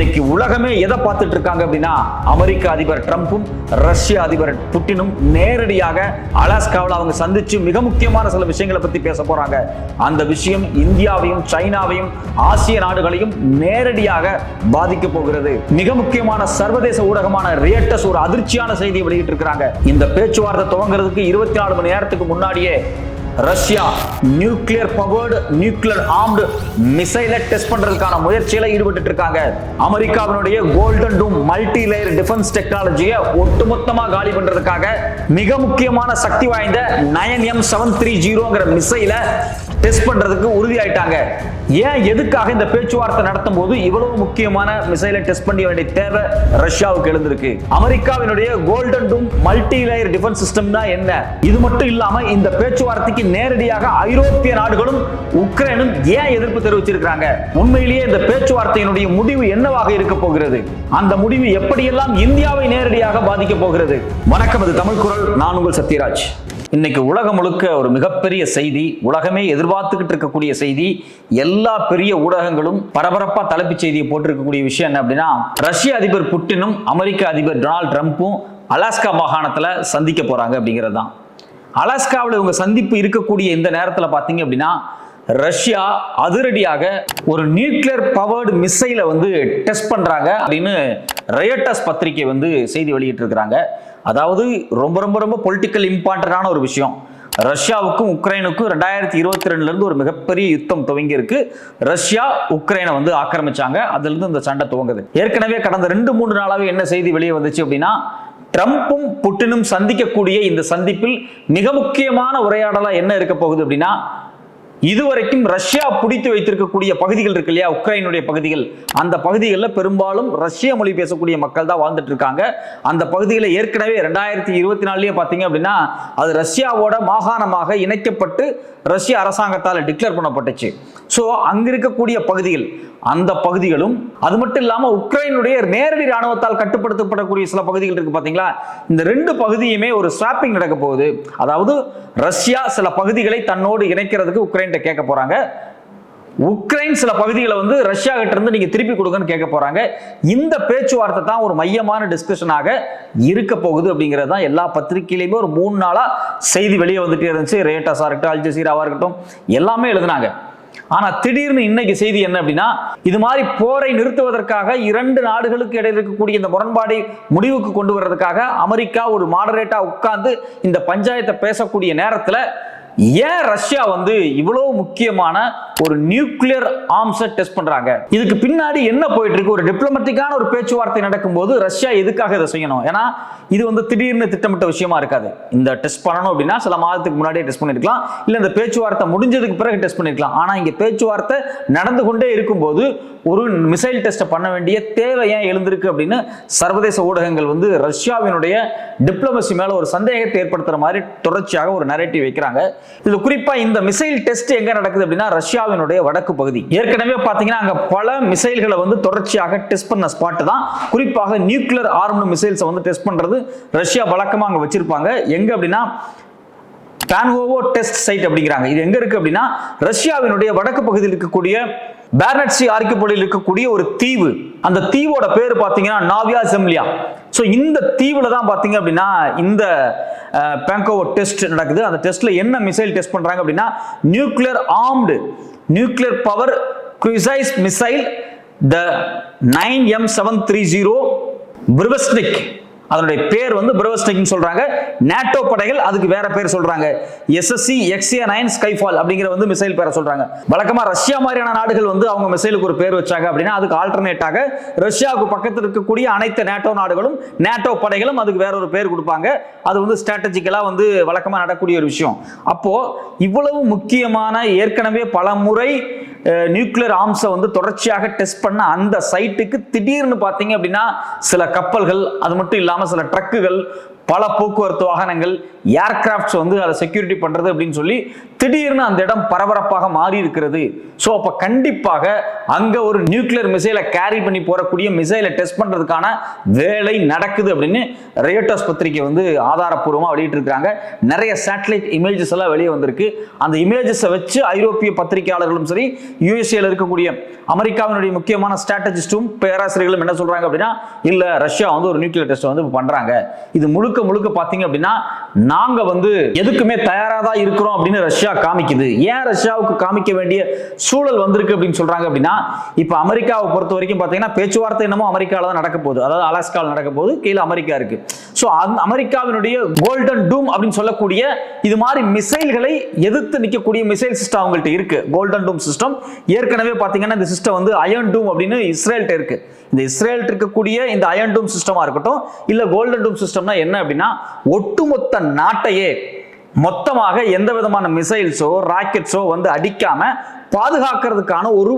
இன்னைக்கு உலகமே எதை பார்த்துட்டு இருக்காங்க அப்படின்னா, அமெரிக்க அதிபர் ட்ரம்பும் ரஷ்ய அதிபர் புட்டினும் நேரடியாக அலாஸ்காவில் அவங்க சந்திச்சு மிக முக்கியமான சில விஷயங்களை பத்தி பேச போறாங்க. அந்த விஷயம் இந்தியாவையும் சைனாவையும் ஆசிய நாடுகளையும் நேரடியாக பாதிக்க போகிறது. மிக முக்கியமான சர்வதேச ஊடகமான ரியட்டஸ் ஒரு அதிர்ச்சியான செய்தியை வெளியிட்டு இருக்காங்க. இந்த பேச்சுவார்த்தை துவங்குறதுக்கு 24 மணி நேரத்துக்கு முன்னாடியே Russia nuclear powered nuclear armed மிசைலை டெஸ்ட் பண்றதுக்கான முயற்சியில ஈடுபட்டு இருக்காங்க. அமெரிக்காவினுடைய golden dome multi layer defence டெக்னாலஜியை ஒட்டுமொத்தமா காலி பண்றதுக்காக மிக முக்கியமான சக்தி வாய்ந்த 9M730ங்கிற மிசைலை டெஸ்ட் பண்றதுக்கு உறுதியாயிட்டாங்க. ஏன் எதுக்காக இந்த பேச்சுவார்த்தை நடத்தும் போது இவ்வளவு முக்கியமான மிசைலை டெஸ்ட் பண்ண வேண்டிய தேவை ரஷ்யாவுக்கு எழுந்திருக்கு? அமெரிக்காவினுடைய golden dome multi layer defence சிஸ்டம்னா என்ன? இது மட்டும் இல்லாம இந்த பேச்சுவார்த்தைக்கு நேரடியாக ஐரோப்பிய நாடுகளும் உக்ரைனும் ஏன் எதிர்ப்பு தெரிவிச்சிருக்காங்க? உண்மையிலேயே இந்த பேச்சுவார்த்தையினுடைய முடிவு என்னவாக இருக்க போகிறது? அந்த முடிவு எப்படியெல்லாம் இந்தியாவை நேரடியாக பாதிக்க போகிறது? வணக்கம், அது தமிழ் குரல். நான் உங்கள் சத்யராஜ். இன்னைக்கு உலகம் முழுக்க ஒரு மிகப்பெரிய செய்தி, உலகமே எதிர்பார்த்துக்கிட்டு இருக்கக்கூடிய செய்தி, எல்லா பெரிய ஊடகங்களும் பரபரப்பா தலைப்புச் செய்தியை போட்டிருக்கக்கூடிய விஷயம் என்ன அப்படின்னா, ரஷ்ய அதிபர் புட்டினும் அமெரிக்க அதிபர் டொனால்ட் ட்ரம்பும் அலாஸ்கா மாகாணத்துல சந்திக்க போறாங்க அப்படிங்கிறது தான். அலாஸ்காவில் இவங்க சந்திப்பு இருக்கக்கூடிய இந்த நேரத்தில் பார்த்தீங்க அப்படின்னா, ரஷ்யா அதிரடியாக ஒரு நியூக்ளியர் பவர்டு மிசைலை டெஸ்ட் பண்றாங்க அப்படின்னு ரயட்டஸ் பத்திரிகை செய்தி வெளியிட்டு இருக்கிறாங்க. அதாவது ரொம்ப ரொம்ப ரொம்ப பொலிட்டிக்கல் இம்பார்ட்டன்டான ஒரு விஷயம். ரஷ்யாவுக்கும் உக்ரைனுக்கும் 2022 இருந்து ஒரு மிகப்பெரிய யுத்தம் துவங்கி இருக்கு. ரஷ்யா உக்ரைனை ஆக்கிரமிச்சாங்க. அதுல இருந்து இந்த சண்டை துவங்குது. ஏற்கனவே கடந்த 2-3 நாளாவே என்ன செய்தி வெளியே வந்துச்சு அப்படின்னா, ட்ரம்பும் புட்டினும் சந்திக்கக்கூடிய இந்த சந்திப்பில் மிக முக்கியமான உரையாடலா என்ன இருக்க போகுது அப்படின்னா, இதுவரைக்கும் ரஷ்யா பிடித்து வைத்திருக்கக்கூடிய பகுதிகள் இருக்கு இல்லையா, உக்ரைனுடைய பகுதிகள், அந்த பகுதிகளில் பெரும்பாலும் ரஷ்ய மொழி பேசக்கூடிய மக்கள் தான் வாழ்ந்துட்டு இருக்காங்க. அந்த பகுதியில் ஏற்கனவே 2024 பார்த்தீங்க அப்படின்னா அது ரஷ்யாவோட மாகாணமாக இணைக்கப்பட்டு ரஷ்ய அரசாங்கத்தால் டிக்ளேர் பண்ணப்பட்டுச்சு. ஸோ அங்க இருக்கக்கூடிய பகுதிகள், அந்த பகுதிகளும், அது மட்டும் இல்லாம உக்ரைனுடைய நேரடி ராணுவத்தால் கட்டுப்படுத்தப்படக்கூடிய சில பகுதிகள் இருக்கு பாத்தீங்களா, இந்த 2 பகுதியுமே ஒரு ஸ்வாப்பிங் நடக்க போகுது. அதாவது ரஷ்யா சில பகுதிகளை தன்னோடு இணைக்கிறதுக்கு உக்ரைன் கேட்க போறாங்க, உக்ரைன் சில பகுதிகளை ரஷ்யா கிட்ட இருந்து நீங்க திருப்பி கொடுங்கன்னு கேட்க போறாங்க. இந்த பேச்சுவார்த்தை தான் ஒரு மையமான டிஸ்கஷனாக இருக்க போகுது அப்படிங்கிறது தான் எல்லா பத்திரிகையிலுமே ஒரு 3 நாளா செய்தி வெளியே வந்துட்டே இருந்துச்சு. ரேட்டஸா இருக்கட்டும், அல் ஜசீராவா இருக்கட்டும், எல்லாமே எழுதினாங்க. ஆனா திடீர்னு இன்னைக்கு செய்தி என்ன அப்படின்னா, இது மாதிரி போரை நிறுத்துவதற்காக 2 நாடுகளுக்கு இடையில் இருக்கக்கூடிய இந்த முரண்பாடை முடிவுக்கு கொண்டு வர்றதுக்காக அமெரிக்கா ஒரு மாடரேட்டா உட்கார்ந்து இந்த பஞ்சாயத்தை பேசக்கூடிய நேரத்துல ஏன் ரஷ்யா இவ்வளவு முக்கியமான ஒரு நியூக்ளியர் ஆர்ம்ஸை டெஸ்ட் பண்றாங்க? இதுக்கு பின்னாடி என்ன போயிட்டு இருக்கு? ஒரு டிப்ளமேட்டிக்கான ஒரு பேச்சுவார்த்தை நடக்கும்போது ரஷ்யா எதுக்காக இதை செய்யணும்? ஏன்னா இது திடீர்னு திட்டமிட்ட விஷயமா இருக்காது. இந்த டெஸ்ட் பண்ணணும் அப்படின்னா சில மாதத்துக்கு முன்னாடியே டெஸ்ட் பண்ணிருக்கலாம், இல்ல இந்த பேச்சுவார்த்தை முடிஞ்சதுக்கு பிறகு டெஸ்ட் பண்ணிருக்கலாம். ஆனா இங்க பேச்சுவார்த்தை நடந்து கொண்டே இருக்கும்போது ஒரு மிசைல் டெஸ்ட் பண்ண வேண்டிய தேவை ஏன் எழுந்திருக்கு அப்படின்னு சர்வதேச ஊடகங்கள் ரஷ்யாவினுடைய டிப்ளமசி மேல ஒரு சந்தேகத்தை ஏற்படுத்துற மாதிரி தொடர்ச்சியாக ஒரு நரேட்டிவ் வைக்கிறாங்க. இதுல குறிப்பா இந்த மிசைல் டெஸ்ட் எங்க நடக்குது அப்படின்னா, ரஷ்யாவினுடைய வடக்கு பகுதி. ஏற்கனவே பாத்தீங்கன்னா அங்க பல மிசைல்களை தொடர்ச்சியாக டெஸ்ட் பண்ண ஸ்பாட் தான். குறிப்பாக நியூக்ளியர் ஆர்ம்டு மிசைல்ஸ் டெஸ்ட் பண்றது ரஷ்யா வழக்கமா அங்க வச்சிருப்பாங்க. எங்க அப்படின்னா பான்கோவோ டெஸ்ட் சைட் அப்படிங்கிறாங்க. இது எங்க இருக்கு அப்படின்னா, ரஷ்யாவினுடைய வடக்கு பகுதியில் இருக்கக்கூடிய பேர்னட்சி ஆர்கிபோலில் இருக்கக்கூடிய ஒரு தீவு. அந்த தீவோட பேர் பாத்தீங்கன்னா நாவியா ஜெம்லியா. ஸோ இந்த தீவுல தான் பாத்தீங்க அப்படின்னா இந்த பான்கோவோ டெஸ்ட் நடக்குது. அந்த டெஸ்ட்ல என்ன மிசைல் டெஸ்ட் பண்றாங்க அப்படின்னா, nuclear armed nuclear power cruise missile the 9M730 Burevestnik. அதனுடைய பேர் பிரிவஸ்னிக் சொல்றாங்க. நேட்டோ படைகள் அதுக்கு வேற பேர் சொல்றாங்க, SSC XA9 ஸ்கைஃபால் அப்படிங்கிற மிசைல் பேரை சொல்றாங்க. வழக்கமா ரஷ்யா மாதிரியான நாடுகள் அவங்க மிசைலுக்கு ஒரு பேர் வச்சாங்க அப்படின்னா அதுக்கு ஆல்டர்னேட்டாக ரஷ்யாவுக்கு பக்கத்தில் இருக்கக்கூடிய அனைத்து நேட்டோ நாடுகளும் நேட்டோ படைகளும் அதுக்கு வேற ஒரு பேர் கொடுப்பாங்க. அது ஸ்ட்ராட்டஜிக்கலா வழக்கமா நடக்கக்கூடிய ஒரு விஷயம். அப்போ இவ்வளவு முக்கியமான ஏற்கனவே பல முறை நியூக்ளியர் ஆர்ம்ஸை தொடர்ச்சியாக டெஸ்ட் பண்ண அந்த சைட்டுக்கு திடீர்னு பாத்தீங்க அப்படின்னா சில கப்பல்கள், அது மட்டும் இல்லாம சில ட்ரக்குகள், பல போக்குவரத்து வாகனங்கள், ஏர்கிராஃப்ட்ஸ் அதை செக்யூரிட்டி பண்றது அப்படின்னு சொல்லி திடீர்னு அந்த இடம் பரபரப்பாக மாறி இருக்கிறது. ஸோ அப்ப கண்டிப்பாக அங்க ஒரு நியூக்ளியர் மிசைலை கேரி பண்ணி போறக்கூடிய மிசைலை டெஸ்ட் பண்றதுக்கான வேலை நடக்குது அப்படின்னு ரேட்டஸ் பத்திரிகை ஆதாரப்பூர்வமா வெளியிட்டு இருக்காங்க. நிறைய சேட்டலைட் இமேஜஸ் எல்லாம் வெளியே வந்திருக்கு. அந்த இமேஜஸை வச்சு ஐரோப்பிய பத்திரிகையாளர்களும் சரி, யுஎஸ்ஏல இருக்கக்கூடிய அமெரிக்காவினுடைய முக்கியமான ஸ்ட்ராட்டஜிஸ்டும் பேராசிரியர்களும் என்ன சொல்றாங்க அப்படின்னா, இல்ல ரஷ்யா வந்து ஒரு நியூக்ளியர் டெஸ்ட் வந்து பண்றாங்க, இது முழுக்க முழுக்க பாத்தீங்க அப்படின்னா நாங்க வந்து எதுக்குமே தயாரா தான் இருக்கிறோம் அப்படின்னு ரஷ்யா காமிக்குது. ஏன் ரஷ்யாவுக்கு காமிக்க வேண்டிய சூழல் வந்திருக்கு அப்படின்னு சொல்றாங்க அப்படின்னா, இப்ப அமெரிக்காவை பொறுத்த வரைக்கும் பாத்தீங்கன்னா பேச்சுவார்த்தை என்னமோ அமெரிக்கால தான் நடக்க போகுது, அதாவது அலாஸ்கால நடக்க போகுது, கீழே அமெரிக்கா இருக்கு. சோ அமெரிக்காவினுடைய கோல்டன் டூம் அப்படின்னு சொல்லக்கூடிய இது மாதிரி மிசைல்களை எதிர்த்து நிற்கக்கூடிய மிசைல் சிஸ்டம் அவங்கள்ட்ட இருக்கு. கோல்டன் டூம் சிஸ்டம் ஏற்கனவே பாத்தீங்கன்னா இந்த சிஸ்டம் வந்து அயர்ன் டூம் அப்படின்னு இஸ்ரேல்ட்ட இருக்கு. இந்த இஸ்ரேல் இருக்கக்கூடிய இந்த அயர்ன் டூம் சிஸ்டமா இருக்கட்டும், இல்ல கோல்டன் டூம் சிஸ்டம்னா என்ன அப்படின்னா, ஒட்டுமொத்த நாட்டையே மொத்தமாக எந்த விதமான மிசைல்ஸோ ராக்கெட்ஸோ வந்து அடிக்காம பாதுகாக்கிறதுக்கான ஒரு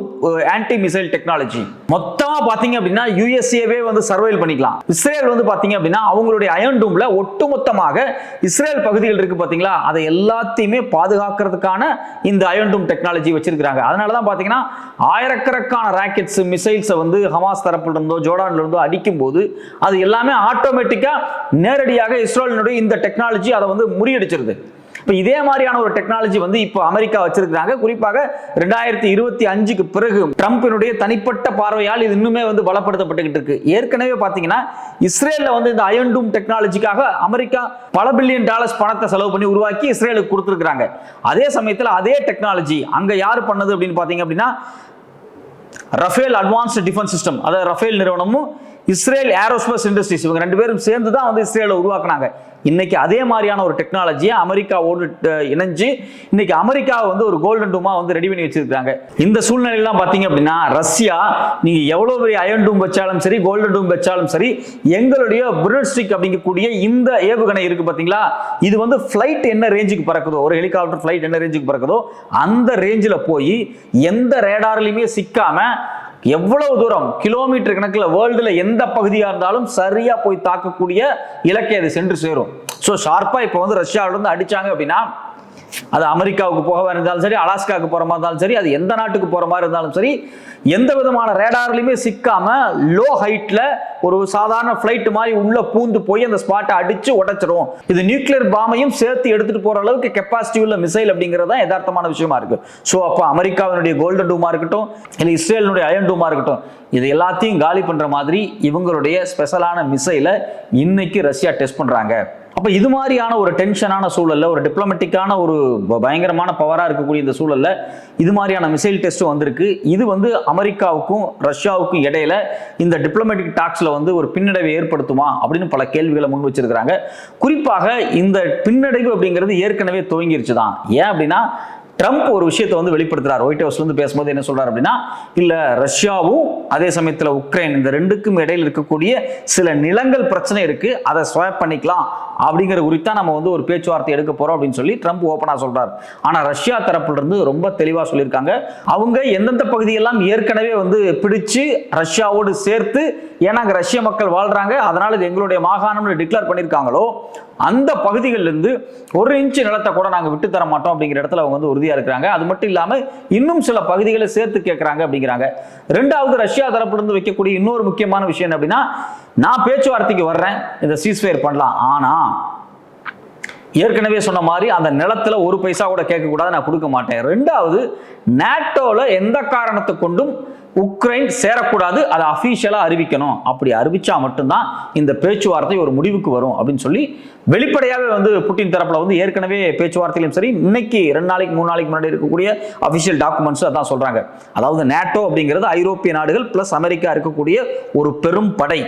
ஆன்டி மிசைல் டெக்னாலஜி. மொத்தமா பாத்தீங்க அப்படின்னா யுஎஸ்ஏவே வந்து சர்வைவ் பண்ணிக்கலாம். இஸ்ரேல் வந்து பாத்தீங்க அப்படின்னா அவங்களுடைய அயர்ன் டூம்ல ஒட்டுமொத்தமாக இஸ்ரேல் பகுதிகள் இருக்கு பாத்தீங்களா, அதை எல்லாத்தையுமே பாதுகாக்கிறதுக்கான இந்த அயர்ன் டூம் டெக்னாலஜி வச்சிருக்காங்க. அதனாலதான் பாத்தீங்கன்னா ஆயிரக்கணக்கான ராக்கெட்ஸ் மிசைல்ஸ் வந்து ஹமாஸ் தரப்புல இருந்தோ ஜோர்டான்ல இருந்தோ அடிக்கும் போது அது எல்லாமே ஆட்டோமேட்டிக்கா நேரடியாக இஸ்ரேலினுடைய இந்த டெக்னாலஜி அதை வந்து முறியடிச்சிருது. இப்ப இதே மாதிரியான ஒரு டெக்னாலஜி வந்து இப்போ அமெரிக்கா வச்சிருக்காங்க. குறிப்பாக 2025க்கு பிறகு ட்ரம்பினுடைய தனிப்பட்ட பார்வையால் இது இன்னுமே வந்து பலப்படுத்தப்பட்டுகிட்டு இருக்கு. ஏற்கனவே பாத்தீங்கன்னா இஸ்ரேல்ல வந்து இந்த அயர்ன் டூம் டெக்னாலஜிக்காக அமெரிக்கா பல பில்லியன் டாலர்ஸ் பணத்தை செலவு பண்ணி உருவாக்கி இஸ்ரேலுக்கு கொடுத்திருக்காங்க. அதே சமயத்தில் அதே டெக்னாலஜி அங்க யாரு பண்ணது அப்படின்னு பாத்தீங்க அப்படின்னா, ரஃபேல் அட்வான்ஸ்டு டிஃபென்ஸ் சிஸ்டம், அதாவது ரஃபேல் நிறுவனமும் இஸ்ரேல் ஏரோஸ்பேஸ் இண்டஸ்ட்ரீஸ் இவங்க ரெண்டு பேரும் சேர்ந்து தான் வந்து இஸ்ரேலை உருவாக்குனாங்க. இன்னைக்கு அதே மாதிரியான ஒரு டெக்னாலஜியை அமெரிக்காவோடு இணைஞ்சு இன்னைக்கு அமெரிக்காவை வந்து ஒரு கோல்டன் டூமா வந்து ரெடி பண்ணி வச்சிருக்காங்க. இந்த சூழ்நிலையெல்லாம் பாத்தீங்க அப்படின்னா ரஷ்யா நீங்க எவ்வளவு பெரிய அயர்ன் டூம் வச்சாலும் சரி, கோல்டன் டூம் வச்சாலும் சரி, எங்களுடைய பிரிட்ஸ்டிக் அப்படிங்கக்கூடிய இந்த ஏவுகணை இருக்கு பாத்தீங்களா, இது வந்து ஃபிளைட் என்ன ரேஞ்சுக்கு பறக்குதோ, ஒரு ஹெலிகாப்டர் ஃபிளைட் என்ன ரேஞ்சுக்கு பறக்குதோ அந்த ரேஞ்சில் போய் எந்த ரேடார்லையுமே சிக்காம எவ்வளவு தூரம் கிலோமீட்டர் கணக்கில் வேர்ல்டுல எந்த பகுதியா இருந்தாலும் சரியா போய் தாக்கக்கூடிய இலக்கை அது சென்று சேரும். ஸோ ஷார்ப்பா இப்போ வந்து ரஷ்யாவில இருந்து அடிச்சாங்க அப்படின்னா அது அமெரிக்காவுக்கு போக இருந்தாலும் சரி, அலாஸ்காவுக்கு போற மாதிரி இருந்தாலும் சரி, அது எந்த நாட்டுக்கு போற மாதிரி இருந்தாலும் சரி, எந்த விதமான ரேடார்லையுமே சிக்காம லோ ஹைட்ல ஒரு சாதாரண பிளைட் மாதிரி உள்ள பூந்து போய் அந்த ஸ்பாட்டை அடிச்சு உடைச்சிடும். இது நியூக்ளியர் பாமையும் சேர்த்து எடுத்துட்டு போற அளவுக்கு கெப்பாசிட்டி உள்ள மிசைல் அப்படிங்கிறது யதார்த்தமான விஷயமா இருக்கு. ஸோ அப்போ அமெரிக்காவினுடைய கோல்டன் டூமா இருக்கட்டும், இல்லை இஸ்ரேலினுடைய அயர்ன் டூமா இருக்கட்டும், இது எல்லாத்தையும் காலி பண்ற மாதிரி இவங்களுடைய ஸ்பெஷலான மிசைலை இன்னைக்கு ரஷ்யா டெஸ்ட் பண்றாங்க. அப்ப இது மாதிரியான ஒரு டென்ஷனான சூழல்ல, ஒரு டிப்ளமேட்டிக்கான ஒரு பயங்கரமான பவரா இருக்கக்கூடிய இந்த சூழல்ல இது மாதிரியான மிசைல் டெஸ்ட் வந்திருக்கு. இது வந்து அமெரிக்காவுக்கும் ரஷ்யாவுக்கும் இடையில இந்த டிப்ளமேட்டிக் டாக்ஸ்ல வந்து ஒரு பின்னடைவை ஏற்படுத்துமா அப்படின்னு பல கேள்விகளை முன் வச்சிருக்கிறாங்க. குறிப்பாக இந்த பின்னடைவு அப்படிங்கிறது ஏற்கனவே துவங்கிருச்சு தான். ஏன் அப்படின்னா ட்ரம்ப் ஒரு விஷயத்தை வந்து வெளிப்படுத்துறார். ஒயிட் ஹவுஸ்ல இருந்து பேசும்போது என்ன சொல்றாரு அப்படின்னா, இல்ல ரஷ்யாவும் அதே சமயத்துல உக்ரைன் இந்த ரெண்டுக்கும் இடையில் இருக்கக்கூடிய சில நிலங்கள் பிரச்சனை இருக்கு, அதை ஸ்வாப் பண்ணிக்கலாம் அப்படிங்கிற குறித்தா நம்ம வந்து ஒரு பேச்சுவார்த்தை எடுக்க போறோம் அப்படின்னு சொல்லி ட்ரம்ப் ஓப்பனா சொல்றாரு. ஆனா ரஷ்யா தரப்புல இருந்து ரொம்ப தெளிவா சொல்லியிருக்காங்க, அவங்க எந்தெந்த பகுதியெல்லாம் ஏற்கனவே வந்து பிடிச்சு ரஷ்யாவோடு சேர்த்து, ஏன்னா அங்க ரஷ்ய மக்கள் வாழ்றாங்க, அதனால இது எங்களுடைய மாகாணம்னு டிக்ளேர் பண்ணியிருக்காங்களோ அந்த பகுதிகளில் இருந்து 1 இன்ச் நிலத்தை கூட நாங்க விட்டு தர மாட்டோம் அப்படிங்கிற இடத்துல அவங்க வந்து உறுதியா இருக்கிறாங்க. அது மட்டும் இல்லாம இன்னும் சில பகுதிகளை சேர்த்து கேட்கறாங்க அப்படிங்கிறாங்க. ரெண்டாவது ரஷ்யா தரப்புல இருந்து வைக்கக்கூடிய இன்னொரு முக்கியமான விஷயம் என்ன அப்படின்னா, நான் பேச்சுவார்த்தைக்கு வர்றேன், இந்த சீஸ்ஃபயர் பண்ணலாம், ஆனா ஏற்கனவே சொன்ன மாதிரி அந்த நிலத்துல 1 பைசா கூட கேட்க கூடாது, நான் கொடுக்க மாட்டேன். ரெண்டாவது நாட்டோல எந்த காரணத்தை கொண்டும் உக்ரைன் சேரக்கூடாது, அதை அபிஷியலா அறிவிக்கணும். அப்படி அறிவிச்சா மட்டும்தான் இந்த பேச்சுவார்த்தை ஒரு முடிவுக்கு வரும் அப்படின்னு சொல்லி வெளிப்படையாவே வந்து புட்டின் தரப்புல வந்து ஏற்கனவே பேச்சுவார்த்தையிலும் சரி, இன்னைக்கு 2 நாளைக்கு 3 நாளைக்கு முன்னாடி இருக்கக்கூடிய அபிஷியல் டாக்குமெண்ட்ஸ் அதான் சொல்றாங்க. அதாவது நேட்டோ அப்படிங்கிறது ஐரோப்பிய நாடுகள் பிளஸ் அமெரிக்கா இருக்கக்கூடிய ஒரு பெரும் படை.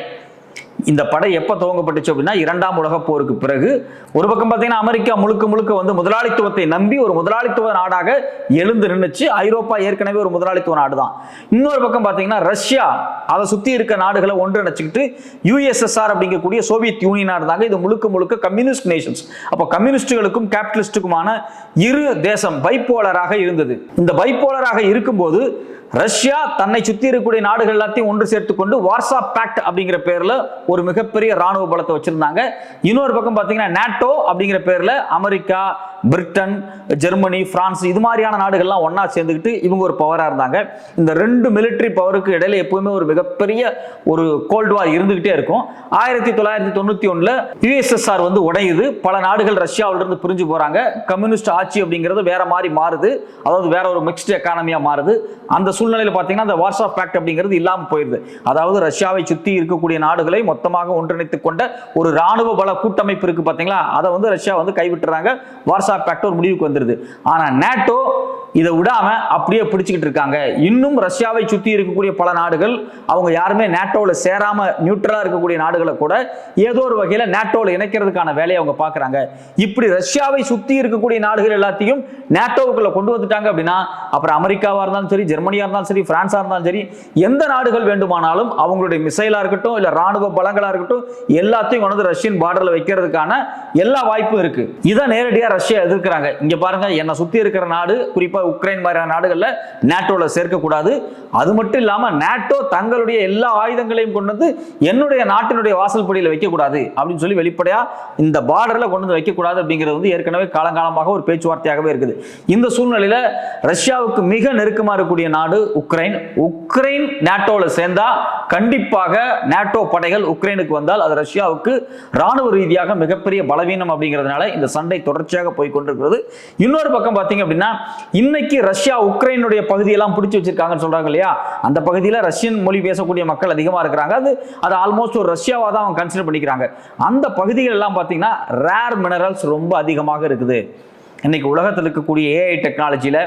இந்த படை எப்ப துவங்கப்பட்டுச்சு அப்படின்னா 2ஆம் உலக போருக்கு பிறகு. ஒரு பக்கம் பார்த்தீங்கன்னா அமெரிக்கா முழுக்க முழுக்க வந்து முதலாளித்துவத்தை நம்பி ஒரு முதலாளித்துவ நாடாக எழுந்து நின்றுச்சு. ஐரோப்பா ஏற்கனவே ஒரு முதலாளித்துவ நாடு தான். இன்னொரு பக்கம் பார்த்தீங்கன்னா ரஷ்யா அதை சுத்தி இருக்க நாடுகளை ஒன்றிணைச்சுக்கிட்டு யுஎஸ்எஸ்ஆர் அப்படிங்கக்கூடிய சோவியத் யூனியனா இருந்தாங்க. இது முழுக்க முழுக்க கம்யூனிஸ்ட் நேஷன்ஸ். அப்போ கம்யூனிஸ்டுகளுக்கும் கேபிட்டலிஸ்டுக்குமான இரு தேசம் பைப்போலராக இருந்தது. இந்த பைப்போலராக இருக்கும்போது ரஷ்யா தன்னை சுத்தி இருக்கக்கூடிய நாடுகள் எல்லாத்தையும் ஒன்று சேர்த்துக் கொண்டு வார்சா பேக்ட் அப்படிங்கிற பேர்ல ஒரு மிகப்பெரிய ராணுவ பலத்தை வச்சிருந்தாங்க. இன்னொரு பக்கம் பாத்தீங்கன்னா நேட்டோ அப்படிங்கிற பேர்ல அமெரிக்கா, பிரிட்டன், ஜெர்மனி, பிரான்ஸ் இது மாதிரியான நாடுகள்லாம் ஒன்னா சேர்ந்துக்கிட்டு இவங்க ஒரு பவரா இருந்தாங்க. இந்த ரெண்டு மிலிட்டரி பவருக்கு இடையில எப்பவுமே ஒரு மிகப்பெரிய ஒரு கோல்டு வார் இருந்துகிட்டே இருக்கும். 1991 USSR வந்து உடையுது. பல நாடுகள் ரஷ்யாவிலிருந்து பிரிஞ்சு போறாங்க. கம்யூனிஸ்ட் ஆட்சி அப்படிங்கிறது வேற மாதிரி மாறுது. அதாவது வேற ஒரு மிக்ஸ்ட் எக்கானமியா மாறுது. அந்த சூழ்நிலையில பாத்தீங்கன்னா இந்த வார்சா பாக்ட் அப்படிங்கிறது இல்லாம போயிருது. அதாவது ரஷ்யாவை சுத்தி இருக்கக்கூடிய நாடுகளை மொத்தமாக ஒன்றிணைத்துக் கொண்ட ஒரு ராணுவ பல கூட்டமைப்பு இருக்கு பாத்தீங்களா, அதை வந்து ரஷ்யா வந்து கைவிட்டுறாங்க. வார்சா பாக்ட் ஒரு முடிவுக்கு வந்துருது. ஆனா நேட்டோ இதை விடாம அப்படியே பிடிச்சிக்கிட்டு இருக்காங்க. இன்னும் ரஷ்யாவை சுத்தி இருக்கக்கூடிய பல நாடுகள் அவங்க யாருமே நேட்டோல சேராம நியூட்ரலா இருக்கக்கூடிய நாடுகளை கூட ஏதோ ஒரு வகையில நேட்டோல இணைக்கிறதுக்கான வேலையை அவங்க பாக்குறாங்க. இப்படி ரஷ்யாவை சுத்தி இருக்கக்கூடிய நாடுகள் எல்லாத்தையும் நேட்டோவுக்குள்ள கொண்டு வந்துட்டாங்க அப்படின்னா அப்புறம் அமெரிக்காவா இருந்தாலும் சரி, ஜெர்மனியா இருந்தாலும் சரி, பிரான்ஸா இருந்தாலும் சரி, எந்த நாடுகள் வேண்டுமானாலும் அவங்களுடைய மிசைலா இருக்கட்டும் இல்ல ராணுவ பலங்களா இருக்கட்டும் எல்லாத்தையும் கொண்டு வந்து ரஷ்யன் பார்டர்ல வைக்கிறதுக்கான எல்லா வாய்ப்பும் இருக்கு. இதை நேரடியா ரஷ்யா எதிர்க்கிறாங்க. இங்க பாருங்க, என்னை சுத்தி இருக்கிற நாடு குறிப்பா உக்ரைன் மாதிரியான நாடுகள்ல நேட்டோல சேர்க்கக்கூடாது. அது மட்டும் இல்லாம நேட்டோ தங்களுடைய எல்லா ஆயுதங்களையும் கொண்டு வந்து என்னுடைய நாட்டினுடைய வாசல் படியில் வைக்கக்கூடாது அப்படின்னு சொல்லி வெளிப்படையா இந்த பார்டர்ல கொண்டு வந்து வைக்கக்கூடாது அப்படிங்கிறது வந்து ஏற்கனவே காலங்காலமாக ஒரு பேச்சுவார்த்தையாகவே இருக்குது. இந்த சூழ்நிலையில ரஷ்யாவுக்கு மிக நெருக்கமா இருக்கக்கூடிய நாடு உக்ரைன். உக்ரைன் நேட்டோல சேர்ந்தா கண்டிப்பாக நேட்டோ படைகள் உக்ரைனுக்கு வந்தால் அது ரஷ்யாவுக்கு ராணுவ ரீதியாக மிகப்பெரிய பலவீனம் அப்படிங்கிறதுனால இந்த சண்டை தொடர்ச்சியாக போய் கொண்டிருக்கிறது. இன்னொரு பக்கம் பாத்தீங்க அப்படின்னா இன்னைக்கு ரஷ்யா உக்ரைனுடைய பகுதியெல்லாம் பிடிச்சு வச்சிருக்காங்கன்னு சொல்றாங்க இல்லையா, அந்த பகுதியில் ரஷ்யன் மொழி பேசக்கூடிய மக்கள் அதிகமா இருக்கிறாங்க. அது ஆல்மோஸ்ட் ஒரு ரஷ்யாவா தான் அவங்க கன்சிடர் பண்ணிக்கிறாங்க. அந்த பகுதிகள் எல்லாம் பாத்தீங்கன்னா ரேர் மினரல்ஸ் ரொம்ப அதிகமாக இருக்குது. இன்னைக்கு உலகத்தில் இருக்கக்கூடிய AI டெக்னாலஜியில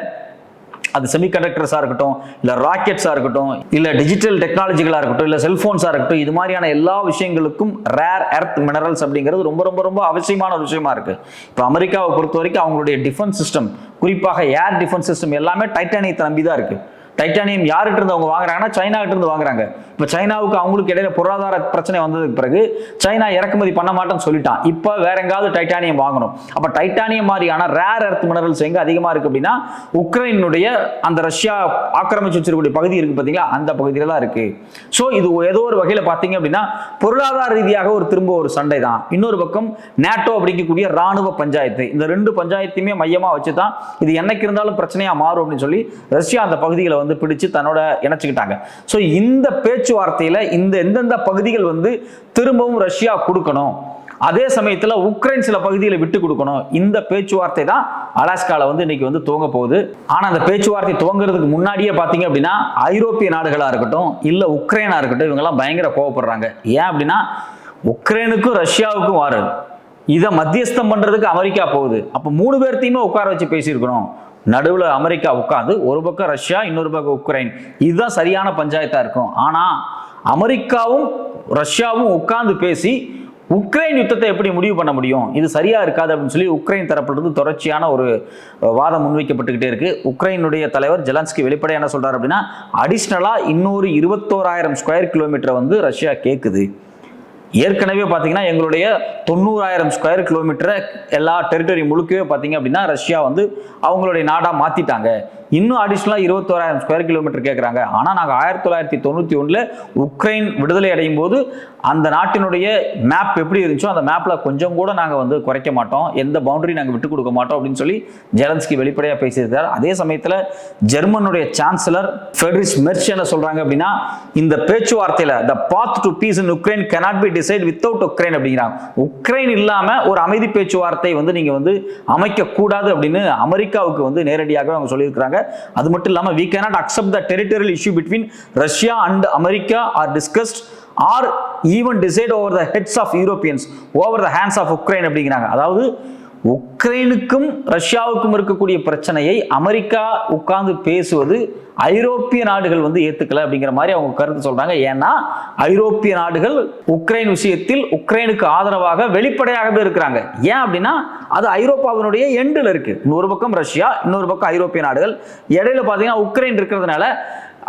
அது செமிகண்டக்டர்ஸா இருக்கட்டும், இல்ல ராக்கெட்ஸா இருக்கட்டும், இல்ல டிஜிட்டல் டெக்னாலஜிகளா இருக்கட்டும், இல்ல செல்போன்ஸா இருக்கட்டும், இது மாதிரியான எல்லா விஷயங்களுக்கும் ரேர் எர்த் மினரல்ஸ் அப்படிங்கிறது ரொம்ப ரொம்ப ரொம்ப அவசியமான ஒரு விஷயமா இருக்கு. இப்போ அமெரிக்காவை பொறுத்த வரைக்கும் அவங்களுடைய டிஃபென்ஸ் சிஸ்டம், குறிப்பாக ஏர் டிஃபென்ஸ் சிஸ்டம் எல்லாமே டைட்டானியத்தை நம்பி தான் இருக்கு. டைட்டானியம் யார்கிட்ட இருந்து அவங்க வாங்குறாங்கன்னா சைனா கிட்ட இருந்து வாங்குறாங்க. இப்போ சைனாவுக்கு அவங்களுக்கு இடையில பொருளாதார பிரச்சனை வந்ததுக்கு பிறகு சைனா இறக்குமதி பண்ண மாட்டேன்னு சொல்லிட்டான். இப்போ வேற எங்காவது டைட்டானியம் வாங்கணும். அப்ப டைட்டானியம் மாதிரியான ரேர் எர்த் மினரல்ஸ் எங்க அதிகமா இருக்கு அப்படின்னா உக்ரைனுடைய அந்த ரஷ்யா ஆக்கிரமிச்சு வச்சிருக்கக்கூடிய பகுதி இருக்கு பாத்தீங்களா, அந்த பகுதியில தான் இருக்கு. ஸோ இது ஏதோ ஒரு வகையில பாத்தீங்க அப்படின்னா பொருளாதார ரீதியாக திரும்ப ஒரு சண்டை தான். இன்னொரு பக்கம் நேட்டோ அப்படிங்கக்கூடிய ராணுவ பஞ்சாயத்து, இந்த ரெண்டு பஞ்சாயத்தையுமே மையமா வச்சுதான் இது என்னைக்கு இருந்தாலும் பிரச்சனையா மாறும் அப்படின்னு சொல்லி ரஷ்யா அந்த பகுதிகளை வந்து பிடிச்சு தன்னோட இணைச்சுக்கிட்டாங்க. சோ இந்த பேச்சுவார்த்தையில இந்த எந்தெந்த பகுதிகள் வந்து திரும்பவும் ரஷ்யா கொடுக்கணும், அதே சமயத்துல உக்ரைன் சில பகுதிகளை விட்டு கொடுக்கணும், இந்த பேச்சுவார்த்தை தான் அலாஸ்கால வந்து இன்னைக்கு வந்து துவங்க போகுது. ஆனா அந்த பேச்சுவார்த்தை துவங்குறதுக்கு முன்னாடியே பாத்தீங்க அப்படின்னா ஐரோப்பிய நாடுகளா இருக்கட்டும் இல்ல உக்ரைனா இருக்கட்டும் இவங்க எல்லாம் பயங்கர கோவப்படுறாங்க. ஏன் அப்படின்னா உக்ரைனுக்கும் ரஷ்யாவுக்கும் வாரு, இதை மத்தியஸ்தம் பண்றதுக்கு அமெரிக்கா போகுது. அப்ப மூணு பேர்த்தையுமே உட்கார வச்சு பேசியிருக்கணும். நடுவில் அமெரிக்கா உட்காந்து ஒரு பக்கம் ரஷ்யா இன்னொரு பக்கம் உக்ரைன், இதுதான் சரியான பஞ்சாயத்தா இருக்கும். ஆனா அமெரிக்காவும் ரஷ்யாவும் உட்கார்ந்து பேசி உக்ரைன் யுத்தத்தை எப்படி முடிவு பண்ண முடியும், இது சரியா இருக்காது அப்படின்னு சொல்லி உக்ரைன் தரப்பிலிருந்து தொடர்ச்சியான ஒரு வாதம் முன்வைக்கப்பட்டுக்கிட்டே இருக்கு. உக்ரைனுடைய தலைவர் ஜெலன்ஸ்கி வெளிப்படையா என்ன சொல்றாரு அப்படின்னா அடிஷ்னலா இன்னொரு 21,000 ஸ்கொயர் கிலோமீட்டர் வந்து ரஷ்யா கேட்குது. ஏற்கனவே பார்த்தீங்கன்னா எங்களுடைய 90,000 ஸ்கொயர் கிலோமீட்டர் எல்லா டெரிட்டரி முழுக்கவே பார்த்தீங்க அப்படின்னா ரஷ்யா வந்து அவங்களுடைய நாடா மாத்திட்டாங்க. இன்னும் அடிஷனலாக 21,000 ஸ்கொயர் கிலோமீட்டர் கேட்குறாங்க. ஆனால் நாங்கள் 1991 உக்ரைன் விடுதலை அடையும் போது அந்த நாட்டினுடைய மேப் எப்படி இருந்துச்சோ அந்த மேப்ல கொஞ்சம் கூட நாங்கள் வந்து குறைக்க மாட்டோம், எந்த பவுண்டரி நாங்கள் விட்டு கொடுக்க மாட்டோம் அப்படின்னு சொல்லி ஜெலன்ஸ்கி வெளிப்படையாக பேசியிருக்கார். அதே சமயத்தில் ஜெர்மனுடைய சான்சலர் ஃபெட்ரிஷ் மெர்ச் என்ன சொல்றாங்க அப்படின்னா இந்த பேச்சுவார்த்தையில் the path to peace in Ukraine cannot be decided without Ukraine அப்படிங்கிறாங்க. உக்ரைன் இல்லாம ஒரு அமைதி பேச்சுவார்த்தை வந்து நீங்க வந்து அமைக்க கூடாது அப்படின்னு அமெரிக்காவுக்கு வந்து நேரடியாக அவங்க சொல்லியிருக்கிறாங்க. அது மட்டும் இல்லாம we cannot accept the territorial issue between Russia and America are discussed or even decide over the heads of Europeans over the hands of Ukraine அப்படிங்கிறாங்க. அதாவது உக்ரைனுக்கும் ரஷ்யாவுக்கும் இருக்கக்கூடிய பிரச்சனையை அமெரிக்கா உட்கார்ந்து பேசுவது ஐரோப்பிய நாடுகள் வந்து ஏத்துக்கல அப்படிங்கிற மாதிரி அவங்க கருத்து சொல்றாங்க. ஏன்னா ஐரோப்பிய நாடுகள் உக்ரைன் விஷயத்தில் உக்ரைனுக்கு ஆதரவாக வெளிப்படையாகவே இருக்கிறாங்க. ஏன் அப்படின்னா அது ஐரோப்பாவினுடைய எண்டில் இருக்கு. இன்னொரு பக்கம் ரஷ்யா, இன்னொரு பக்கம் ஐரோப்பிய நாடுகள், இடையில பாத்தீங்கன்னா உக்ரைன் இருக்கிறதுனால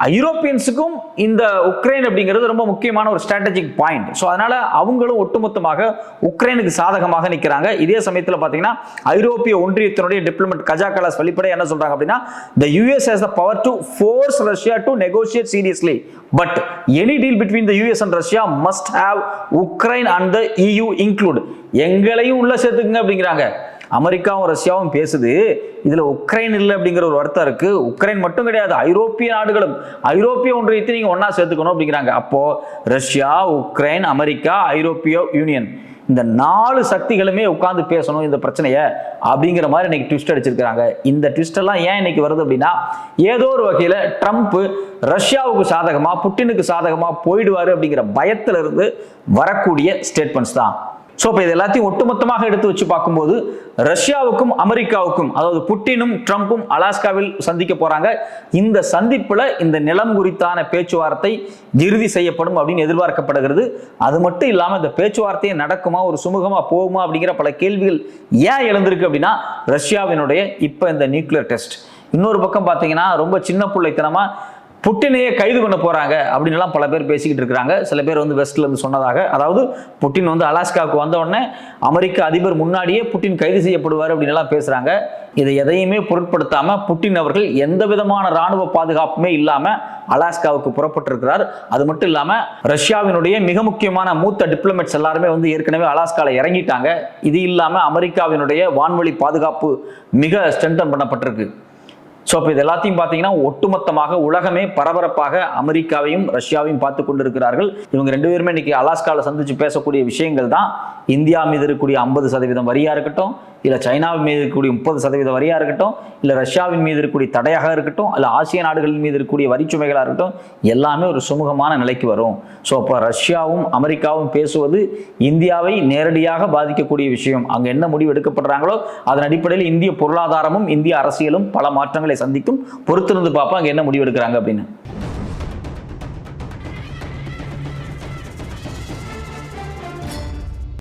ஐரோப்பியன்ஸுக்கும் இந்த உக்ரைன் அப்படிங்கிறது ரொம்ப முக்கியமான ஒரு ஸ்ட்ராட்டஜிக் பாயிண்ட். ஸோ அதனால அவங்களும் ஒட்டுமொத்தமாக உக்ரைனுக்கு சாதகமாக நிற்கிறாங்க. இதே சமயத்தில் பார்த்தீங்கன்னா ஐரோப்பிய ஒன்றியத்தினுடைய டிப்ளமேட் கஜா கலாஸ் வெளிப்படை என்ன சொல்றாங்க அப்படின்னா the US has the power to force Russia to negotiate seriously but any deal between the US and Russia must have Ukraine and the EU include. எங்களையும் உள்ள சேர்த்துக்குங்க அப்படிங்கிறாங்க. அமெரிக்காவும் ரஷ்யாவும் பேசுது, இதுல உக்ரைன் இல்லை அப்படிங்கிற ஒரு வருத்தம் இருக்கு. உக்ரைன் மட்டும் கிடையாது, ஐரோப்பிய நாடுகளும், ஐரோப்பிய ஒன்றியத்தை நீங்க ஒன்னா சேர்த்துக்கணும் அப்படிங்கிறாங்க. அப்போ ரஷ்யா, உக்ரைன், அமெரிக்கா, ஐரோப்பிய யூனியன், இந்த 4 சக்திகளுமே உட்கார்ந்து பேசணும் இந்த பிரச்சனைய அப்படிங்கிற மாதிரி இன்னைக்கு ட்விஸ்ட் அடிச்சிருக்காங்க. இந்த ட்விஸ்ட் எல்லாம் ஏன் இன்னைக்கு வருது அப்படின்னா, ஏதோ ஒரு வகையில ட்ரம்ப் ரஷ்யாவுக்கு சாதகமா, புட்டினுக்கு சாதகமா போயிடுவாரு அப்படிங்கிற பயத்துல இருந்து வரக்கூடிய ஸ்டேட்மெண்ட்ஸ் தான். ஸோ இப்போ இது எல்லாத்தையும் ஒட்டுமொத்தமாக எடுத்து வச்சு பார்க்கும்போது, ரஷ்யாவுக்கும் அமெரிக்காவுக்கும், அதாவது புட்டினும் ட்ரம்ப்பும் அலாஸ்காவில் சந்திக்க போறாங்க. இந்த சந்திப்புல இந்த நிலம் குறித்தான பேச்சுவார்த்தை இறுதி செய்யப்படும் அப்படின்னு எதிர்பார்க்கப்படுகிறது. அது மட்டும் இல்லாம இந்த பேச்சுவார்த்தையை நடக்குமா, ஒரு சுமூகமா போகுமா அப்படிங்கிற பல கேள்விகள் ஏன் எழுந்திருக்கு அப்படின்னா, ரஷ்யாவினுடைய இப்ப இந்த நியூக்ளியர் டெஸ்ட். இன்னொரு பக்கம் பார்த்தீங்கன்னா, ரொம்ப சின்ன பிள்ளைத்தனமா புட்டினையே கைது பண்ண போறாங்க அப்படின்னு எல்லாம் பல பேர் பேசிக்கிட்டு இருக்காங்க. சில பேர் வெஸ்ட்ல இருந்து சொன்னதாக, அதாவது புட்டின் அலாஸ்காவுக்கு வந்த உடனே அமெரிக்க அதிபர் முன்னாடியே புட்டின் கைது செய்யப்படுவார் அப்படின்னு எல்லாம் பேசுறாங்க. இதை எதையுமே பொருட்படுத்தாம புட்டின் அவர்கள் எந்த விதமான ராணுவ பாதுகாப்புமே இல்லாம அலாஸ்காவுக்கு புறப்பட்டிருக்கிறார். அது மட்டும் இல்லாம ரஷ்யாவினுடைய மிக முக்கியமான மூத்த டிப்ளமேட்ஸ் எல்லாருமே ஏற்கனவே அலாஸ்கால இறங்கிட்டாங்க. இது இல்லாம அமெரிக்காவினுடைய வான்வழி பாதுகாப்பு மிக ஸ்ட்ரென்தன் பண்ணப்பட்டிருக்கு. ஸோ இப்போ இது எல்லாத்தையும் பார்த்தீங்கன்னா, ஒட்டுமொத்தமாக உலகமே பரபரப்பாக அமெரிக்காவையும் ரஷ்யாவையும் பார்த்து கொண்டிருக்கிறார்கள். இவங்க 2 பேருமே இன்னைக்கு அலாஸ்காவில் சந்திச்சு பேசக்கூடிய விஷயங்கள் தான், இந்தியா மீது இருக்கக்கூடிய 50% வரியா இருக்கட்டும், இல்லை சைனாவின் மீது இருக்கக்கூடிய 30% வரியா இருக்கட்டும், இல்லை ரஷ்யாவின் மீது இருக்கக்கூடிய தடையாக இருக்கட்டும், இல்லை ஆசிய நாடுகளின் மீது இருக்கக்கூடிய வரிச்சுமைகளாக இருக்கட்டும், எல்லாமே ஒரு சுமூகமான நிலைக்கு வரும். ஸோ அப்போ ரஷ்யாவும் அமெரிக்காவும் பேசுவது இந்தியாவை நேரடியாக பாதிக்கக்கூடிய விஷயம். அங்கே என்ன முடிவு எடுக்கப்படுறாங்களோ அதன் அடிப்படையில் இந்திய பொருளாதாரமும் இந்திய அரசியலும் பல மாற்றங்களை சந்திக்கும். பொறுத்திருந்து பார்ப்போம் அங்கே என்ன முடிவு எடுக்கிறாங்க அப்படின்னு.